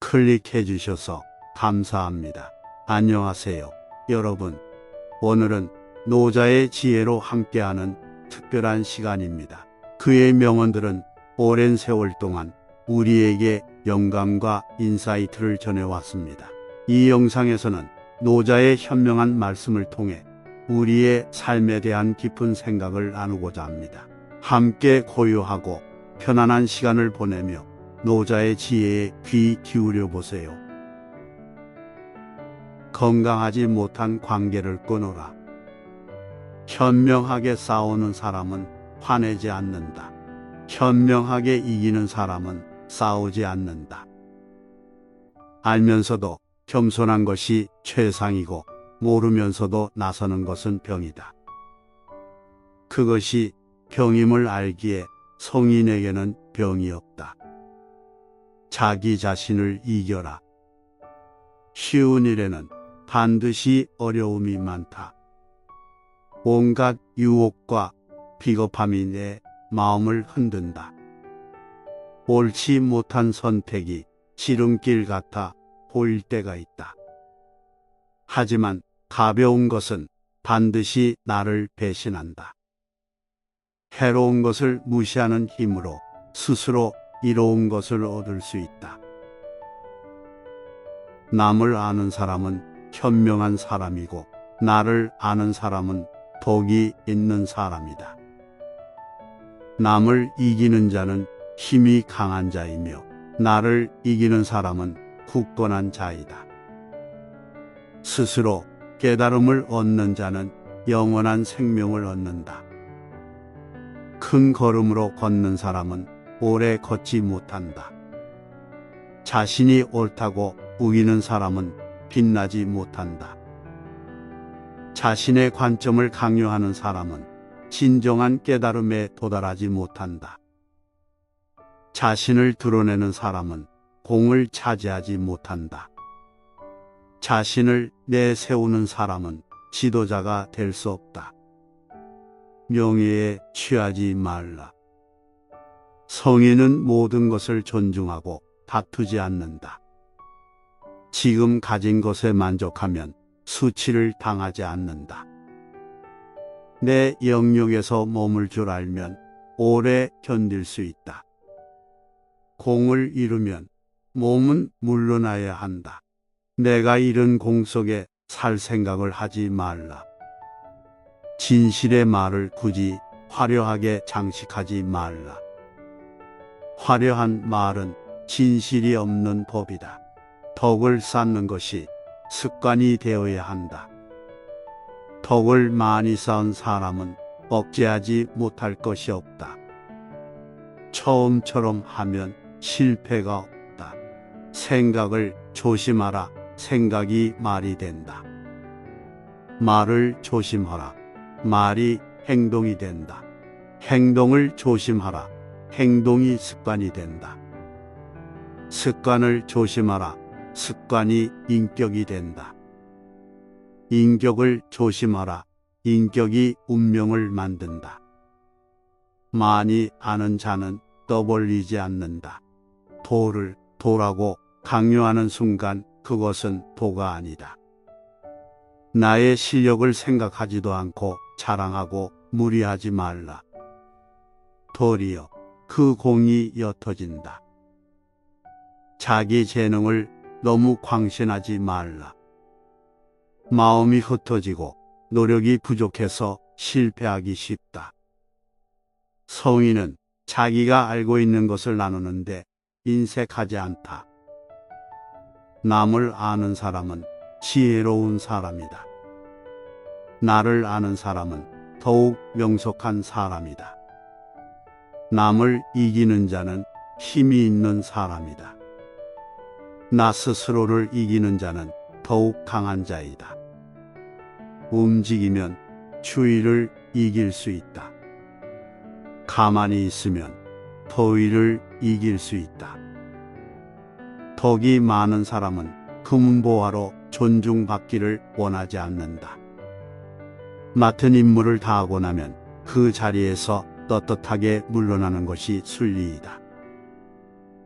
클릭해 주셔서 감사합니다. 안녕하세요, 여러분. 오늘은 노자의 지혜로 함께하는 특별한 시간입니다. 그의 명언들은 오랜 세월 동안 우리에게 영감과 인사이트를 전해왔습니다. 이 영상에서는 노자의 현명한 말씀을 통해 우리의 삶에 대한 깊은 생각을 나누고자 합니다. 함께 고요하고 편안한 시간을 보내며 노자의 지혜에 귀 기울여 보세요. 건강하지 못한 관계를 끊어라. 현명하게 싸우는 사람은 화내지 않는다. 현명하게 이기는 사람은 싸우지 않는다. 알면서도 겸손한 것이 최상이고 모르면서도 나서는 것은 병이다. 그것이 병임을 알기에 성인에게는 병이 없다. 자기 자신을 이겨라. 쉬운 일에는 반드시 어려움이 많다. 온갖 유혹과 비겁함이 내 마음을 흔든다. 옳지 못한 선택이 지름길 같아 보일 때가 있다. 하지만 가벼운 것은 반드시 나를 배신한다. 해로운 것을 무시하는 힘으로 스스로 이로운 것을 얻을 수 있다. 남을 아는 사람은 현명한 사람이고 나를 아는 사람은 복이 있는 사람이다. 남을 이기는 자는 힘이 강한 자이며 나를 이기는 사람은 굳건한 자이다. 스스로 깨달음을 얻는 자는 영원한 생명을 얻는다. 큰 걸음으로 걷는 사람은 오래 걷지 못한다. 자신이 옳다고 우기는 사람은 빛나지 못한다. 자신의 관점을 강요하는 사람은 진정한 깨달음에 도달하지 못한다. 자신을 드러내는 사람은 공을 차지하지 못한다. 자신을 내세우는 사람은 지도자가 될 수 없다. 명예에 취하지 말라. 성인은 모든 것을 존중하고 다투지 않는다. 지금 가진 것에 만족하면 수치를 당하지 않는다. 내 영역에서 머물 줄 알면 오래 견딜 수 있다. 공을 이루면 몸은 물러나야 한다. 내가 잃은 공 속에 살 생각을 하지 말라. 진실의 말을 굳이 화려하게 장식하지 말라. 화려한 말은 진실이 없는 법이다. 덕을 쌓는 것이 습관이 되어야 한다. 덕을 많이 쌓은 사람은 억제하지 못할 것이 없다. 처음처럼 하면 실패가 없다. 생각을 조심하라. 생각이 말이 된다. 말을 조심하라. 말이 행동이 된다. 행동을 조심하라. 행동이 습관이 된다. 습관을 조심하라. 습관이 인격이 된다. 인격을 조심하라. 인격이 운명을 만든다. 많이 아는 자는 떠벌리지 않는다. 도를 도라고 강요하는 순간 그것은 도가 아니다. 나의 실력을 생각하지도 않고 자랑하고 무리하지 말라. 도리어 그 공이 옅어진다. 자기 재능을 너무 광신하지 말라. 마음이 흩어지고 노력이 부족해서 실패하기 쉽다. 성인은 자기가 알고 있는 것을 나누는데 인색하지 않다. 남을 아는 사람은 지혜로운 사람이다. 나를 아는 사람은 더욱 명석한 사람이다. 남을 이기는 자는 힘이 있는 사람이다. 나 스스로를 이기는 자는 더욱 강한 자이다. 움직이면 추위를 이길 수 있다. 가만히 있으면 더위를 이길 수 있다. 덕이 많은 사람은 금보화로 존중받기를 원하지 않는다. 맡은 임무를 다하고 나면 그 자리에서 떳떳하게 물러나는 것이 순리이다.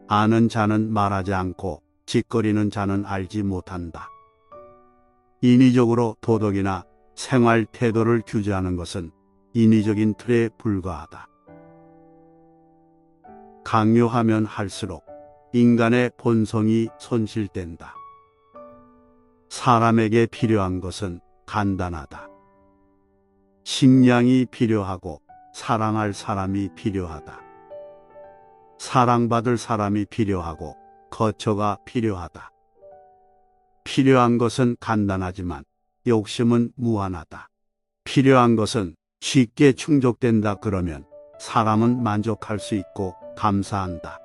아는 자는 말하지 않고 짓거리는 자는 알지 못한다. 인위적으로 도덕이나 생활 태도를 규제하는 것은 인위적인 틀에 불과하다. 강요하면 할수록 인간의 본성이 손실된다. 사람에게 필요한 것은 간단하다. 식량이 필요하고 사랑할 사람이 필요하다. 사랑받을 사람이 필요하고 거처가 필요하다. 필요한 것은 간단하지만 욕심은 무한하다. 필요한 것은 쉽게 충족된다 그러면 사람은 만족할 수 있고 감사한다.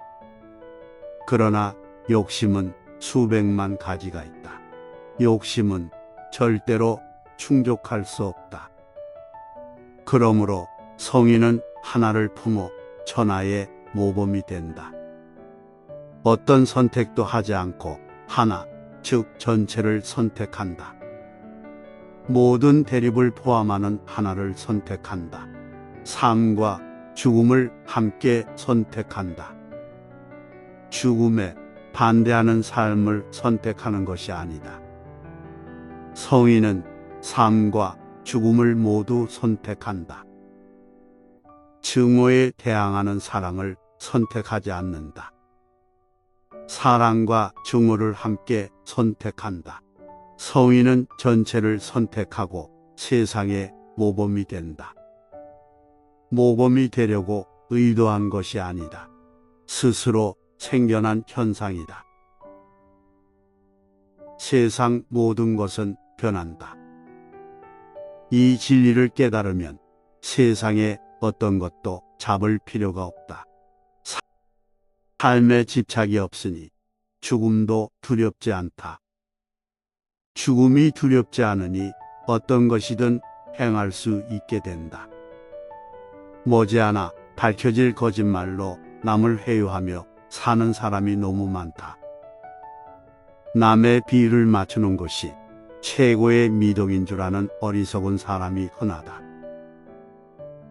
그러나 욕심은 수백만 가지가 있다. 욕심은 절대로 충족할 수 없다. 그러므로 성인은 하나를 품어 천하의 모범이 된다. 어떤 선택도 하지 않고 하나, 즉 전체를 선택한다. 모든 대립을 포함하는 하나를 선택한다. 삶과 죽음을 함께 선택한다. 죽음에 반대하는 삶을 선택하는 것이 아니다. 성인은 삶과 죽음을 모두 선택한다. 증오에 대항하는 사랑을 선택하지 않는다. 사랑과 증오를 함께 선택한다. 성인은 전체를 선택하고 세상의 모범이 된다. 모범이 되려고 의도한 것이 아니다. 스스로 생겨난 현상이다. 세상 모든 것은 변한다. 이 진리를 깨달으면 세상에 어떤 것도 잡을 필요가 없다. 삶에 집착이 없으니 죽음도 두렵지 않다. 죽음이 두렵지 않으니 어떤 것이든 행할 수 있게 된다. 머지않아 밝혀질 거짓말로 남을 회유하며 사는 사람이 너무 많다. 남의 비유를 맞추는 것이 최고의 미덕인 줄 아는 어리석은 사람이 흔하다.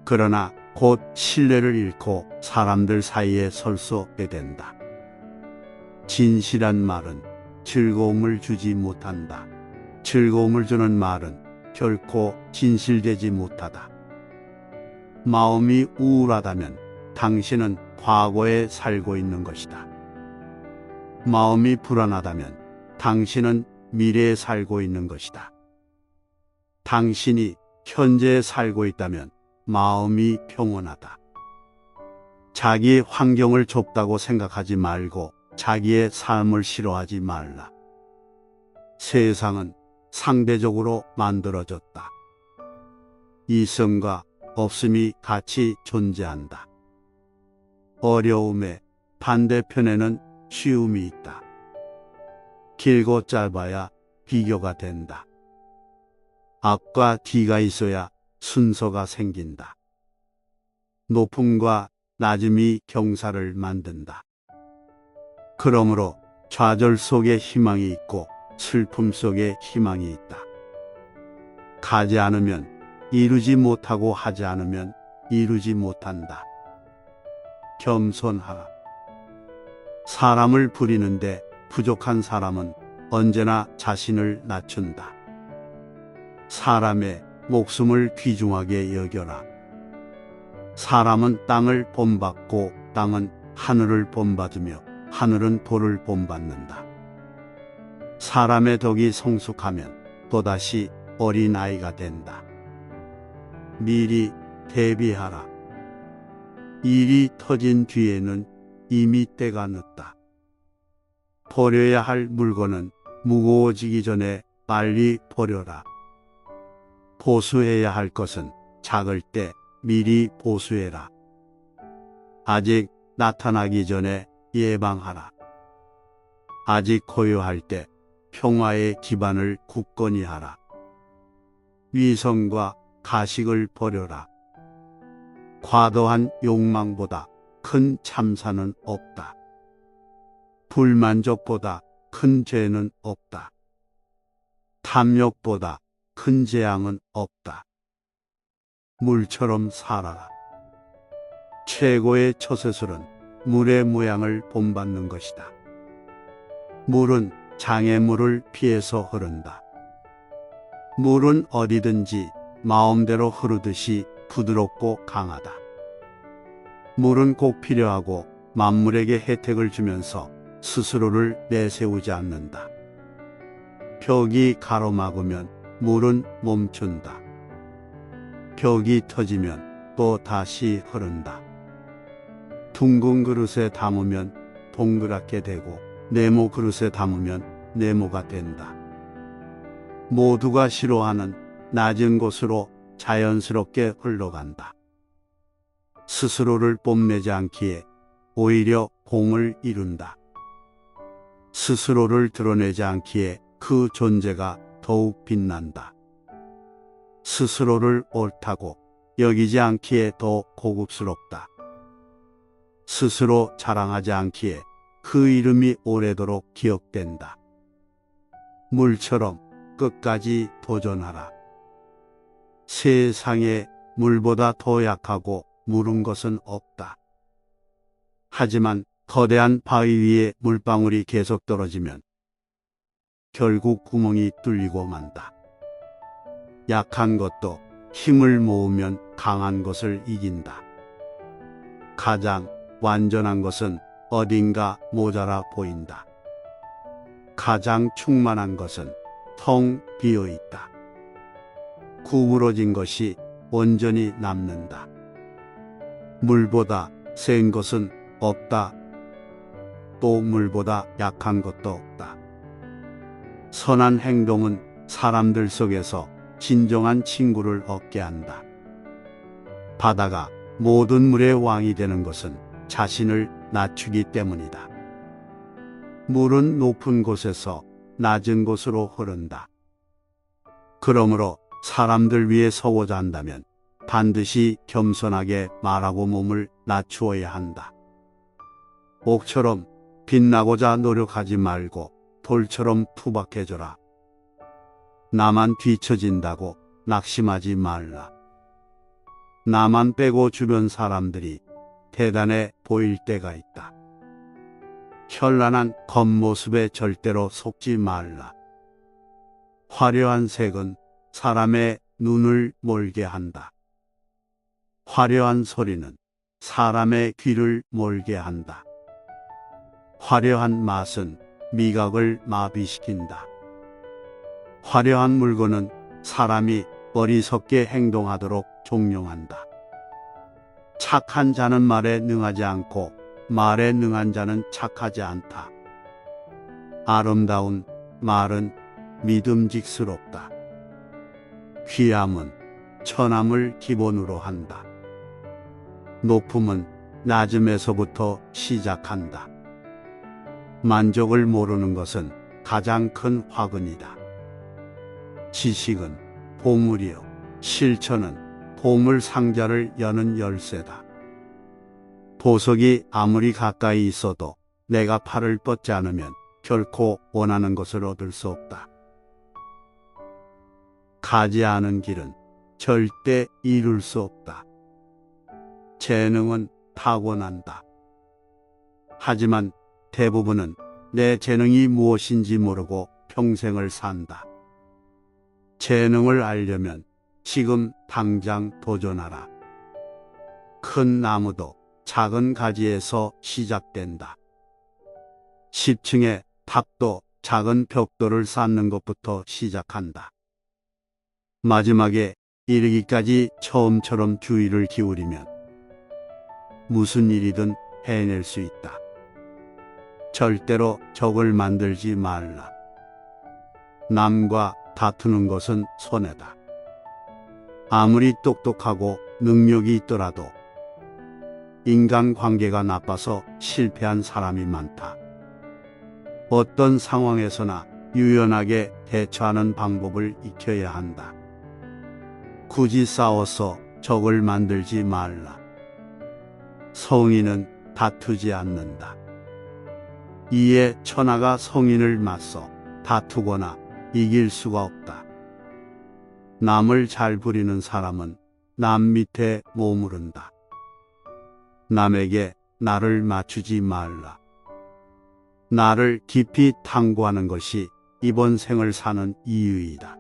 그러나 곧 신뢰를 잃고 사람들 사이에 설 수 없게 된다. 진실한 말은 즐거움을 주지 못한다. 즐거움을 주는 말은 결코 진실되지 못하다. 마음이 우울하다면 당신은 과거에 살고 있는 것이다. 마음이 불안하다면 당신은 미래에 살고 있는 것이다. 당신이 현재에 살고 있다면 마음이 평온하다. 자기 환경을 좁다고 생각하지 말고 자기의 삶을 싫어하지 말라. 세상은 상대적으로 만들어졌다. 있음과 없음이 같이 존재한다. 어려움의 반대편에는 쉬움이 있다. 길고 짧아야 비교가 된다. 앞과 뒤가 있어야 순서가 생긴다. 높음과 낮음이 경사를 만든다. 그러므로 좌절 속에 희망이 있고 슬픔 속에 희망이 있다. 가지 않으면 이루지 못하고 하지 않으면 이루지 못한다. 겸손하라. 사람을 부리는데 부족한 사람은 언제나 자신을 낮춘다. 사람의 목숨을 귀중하게 여겨라. 사람은 땅을 본받고 땅은 하늘을 본받으며 하늘은 돌을 본받는다. 사람의 덕이 성숙하면 또다시 어린아이가 된다. 미리 대비하라. 일이 터진 뒤에는 이미 때가 늦다. 버려야 할 물건은 무거워지기 전에 빨리 버려라. 보수해야 할 것은 작을 때 미리 보수해라. 아직 나타나기 전에 예방하라. 아직 고요할 때 평화의 기반을 굳건히 하라. 위선과 가식을 버려라. 과도한 욕망보다 큰 참사는 없다. 불만족보다 큰 죄는 없다. 탐욕보다 큰 재앙은 없다. 물처럼 살아라. 최고의 처세술은 물의 모양을 본받는 것이다. 물은 장애물을 피해서 흐른다. 물은 어디든지 마음대로 흐르듯이 부드럽고 강하다. 물은 꼭 필요하고 만물에게 혜택을 주면서 스스로를 내세우지 않는다. 벽이 가로막으면 물은 멈춘다. 벽이 터지면 또 다시 흐른다. 둥근 그릇에 담으면 동그랗게 되고 네모 그릇에 담으면 네모가 된다. 모두가 싫어하는 낮은 곳으로 자연스럽게 흘러간다. 스스로를 뽐내지 않기에 오히려 공을 이룬다. 스스로를 드러내지 않기에 그 존재가 더욱 빛난다. 스스로를 옳다고 여기지 않기에 더 고급스럽다. 스스로 자랑하지 않기에 그 이름이 오래도록 기억된다. 물처럼 끝까지 도전하라. 세상에 물보다 더 약하고 무른 것은 없다. 하지만 거대한 바위 위에 물방울이 계속 떨어지면 결국 구멍이 뚫리고 만다. 약한 것도 힘을 모으면 강한 것을 이긴다. 가장 완전한 것은 어딘가 모자라 보인다. 가장 충만한 것은 텅 비어 있다. 구부러진 것이 온전히 남는다. 물보다 센 것은 없다. 또 물보다 약한 것도 없다. 선한 행동은 사람들 속에서 진정한 친구를 얻게 한다. 바다가 모든 물의 왕이 되는 것은 자신을 낮추기 때문이다. 물은 높은 곳에서 낮은 곳으로 흐른다. 그러므로 사람들 위해 서고자 한다면 반드시 겸손하게 말하고 몸을 낮추어야 한다. 옥처럼 빛나고자 노력하지 말고 돌처럼 투박해져라. 나만 뒤처진다고 낙심하지 말라. 나만 빼고 주변 사람들이 대단해 보일 때가 있다. 현란한 겉모습에 절대로 속지 말라. 화려한 색은 사람의 눈을 몰게 한다. 화려한 소리는 사람의 귀를 몰게 한다. 화려한 맛은 미각을 마비시킨다. 화려한 물건은 사람이 어리석게 행동하도록 종용한다. 착한 자는 말에 능하지 않고 말에 능한 자는 착하지 않다. 아름다운 말은 믿음직스럽다. 귀함은 천함을 기본으로 한다. 높음은 낮음에서부터 시작한다. 만족을 모르는 것은 가장 큰 화근이다. 지식은 보물이요, 실천은 보물 상자를 여는 열쇠다. 보석이 아무리 가까이 있어도 내가 팔을 뻗지 않으면 결코 원하는 것을 얻을 수 없다. 가지 않은 길은 절대 이룰 수 없다. 재능은 타고난다. 하지만 대부분은 내 재능이 무엇인지 모르고 평생을 산다. 재능을 알려면 지금 당장 도전하라. 큰 나무도 작은 가지에서 시작된다. 10층의 탑도 작은 벽돌을 쌓는 것부터 시작한다. 마지막에 이르기까지 처음처럼 주의를 기울이면 무슨 일이든 해낼 수 있다. 절대로 적을 만들지 말라. 남과 다투는 것은 손해다. 아무리 똑똑하고 능력이 있더라도 인간관계가 나빠서 실패한 사람이 많다. 어떤 상황에서나 유연하게 대처하는 방법을 익혀야 한다. 굳이 싸워서 적을 만들지 말라. 성인은 다투지 않는다. 이에 천하가 성인을 맞서 다투거나 이길 수가 없다. 남을 잘 부리는 사람은 남 밑에 머무른다. 남에게 나를 맞추지 말라. 나를 깊이 탐구하는 것이 이번 생을 사는 이유이다.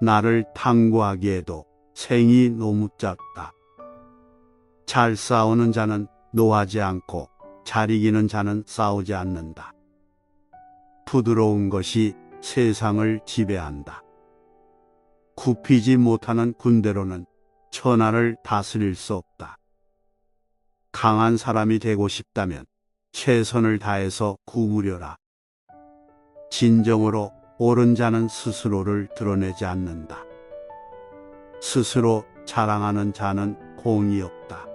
나를 탐구하기에도 생이 너무 짧다. 잘 싸우는 자는 노하지 않고 잘 이기는 자는 싸우지 않는다. 부드러운 것이 세상을 지배한다. 굽히지 못하는 군대로는 천하를 다스릴 수 없다. 강한 사람이 되고 싶다면 최선을 다해서 구무려라. 진정으로 옳은 자는 스스로를 드러내지 않는다. 스스로 자랑하는 자는 공이 없다.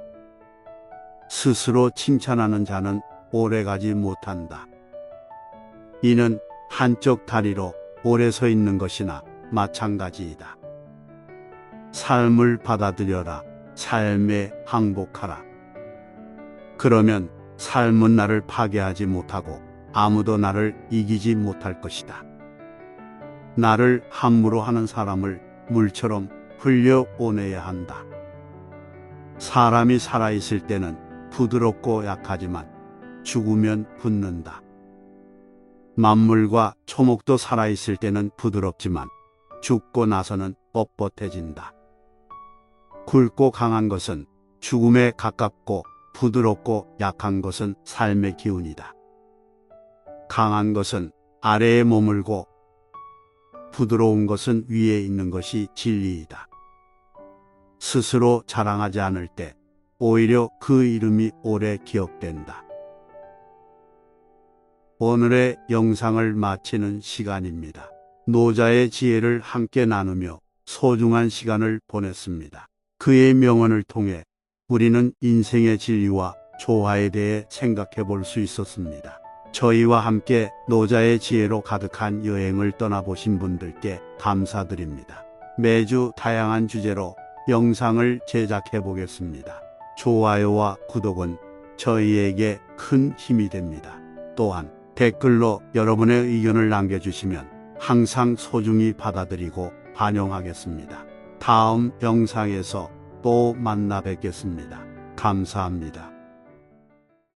스스로 칭찬하는 자는 오래가지 못한다. 이는 한쪽 다리로 오래 서 있는 것이나 마찬가지이다. 삶을 받아들여라. 삶에 항복하라. 그러면 삶은 나를 파괴하지 못하고 아무도 나를 이기지 못할 것이다. 나를 함부로 하는 사람을 물처럼 흘려보내야 한다. 사람이 살아있을 때는 부드럽고 약하지만 죽으면 굳는다. 만물과 초목도 살아있을 때는 부드럽지만 죽고 나서는 뻣뻣해진다. 굵고 강한 것은 죽음에 가깝고 부드럽고 약한 것은 삶의 기운이다. 강한 것은 아래에 머물고 부드러운 것은 위에 있는 것이 진리이다. 스스로 자랑하지 않을 때 오히려 그 이름이 오래 기억된다. 오늘의 영상을 마치는 시간입니다. 노자의 지혜를 함께 나누며 소중한 시간을 보냈습니다. 그의 명언을 통해 우리는 인생의 진리와 조화에 대해 생각해 볼 수 있었습니다. 저희와 함께 노자의 지혜로 가득한 여행을 떠나보신 분들께 감사드립니다. 매주 다양한 주제로 영상을 제작해 보겠습니다. 좋아요와 구독은 저희에게 큰 힘이 됩니다. 또한 댓글로 여러분의 의견을 남겨주시면 항상 소중히 받아들이고 반영하겠습니다. 다음 영상에서 또 만나 뵙겠습니다. 감사합니다.